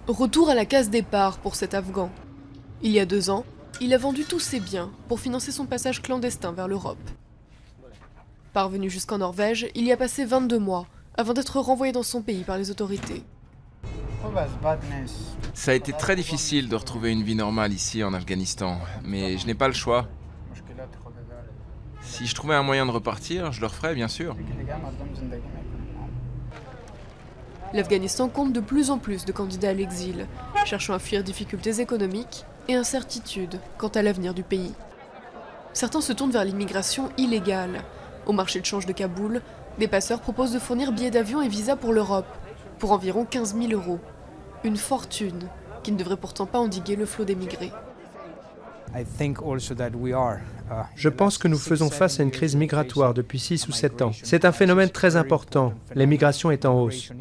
Retour à la case départ pour cet Afghan. Il y a 2 ans, il a vendu tous ses biens pour financer son passage clandestin vers l'Europe. Parvenu jusqu'en Norvège, il y a passé 22 mois avant d'être renvoyé dans son pays par les autorités. Ça a été très difficile de retrouver une vie normale ici en Afghanistan, mais je n'ai pas le choix. Si je trouvais un moyen de repartir, je le referais bien sûr. L'Afghanistan compte de plus en plus de candidats à l'exil, cherchant à fuir difficultés économiques et incertitudes quant à l'avenir du pays. Certains se tournent vers l'immigration illégale. Au marché de change de Kaboul, des passeurs proposent de fournir billets d'avion et visas pour l'Europe, pour environ 15 000 €. Une fortune qui ne devrait pourtant pas endiguer le flot d'émigrés. Je pense que nous faisons face à une crise migratoire depuis 6 ou 7 ans. C'est un phénomène très important. L'immigration est en hausse.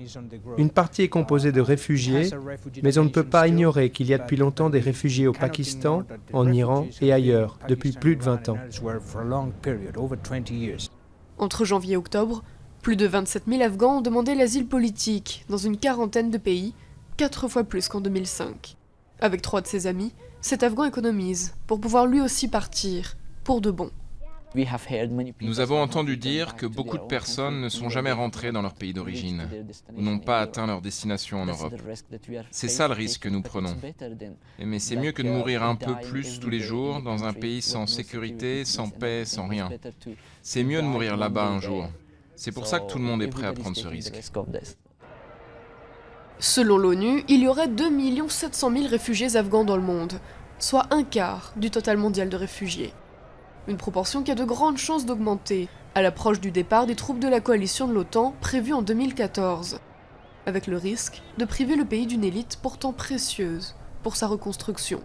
Une partie est composée de réfugiés, mais on ne peut pas ignorer qu'il y a depuis longtemps des réfugiés au Pakistan, en Iran et ailleurs, depuis plus de 20 ans. Entre janvier et octobre, plus de 27 000 Afghans ont demandé l'asile politique dans une quarantaine de pays, 4 fois plus qu'en 2005. Avec 3 de ses amis, cet Afghan économise pour pouvoir lui aussi partir, pour de bon. Nous avons entendu dire que beaucoup de personnes ne sont jamais rentrées dans leur pays d'origine, ou n'ont pas atteint leur destination en Europe. C'est ça le risque que nous prenons. Mais c'est mieux que de mourir un peu plus tous les jours dans un pays sans sécurité, sans paix, sans rien. C'est mieux de mourir là-bas un jour. C'est pour ça que tout le monde est prêt à prendre ce risque. Selon l'ONU, il y aurait 2 700 000 réfugiés afghans dans le monde, soit un quart du total mondial de réfugiés. Une proportion qui a de grandes chances d'augmenter à l'approche du départ des troupes de la coalition de l'OTAN prévue en 2014, avec le risque de priver le pays d'une élite pourtant précieuse pour sa reconstruction.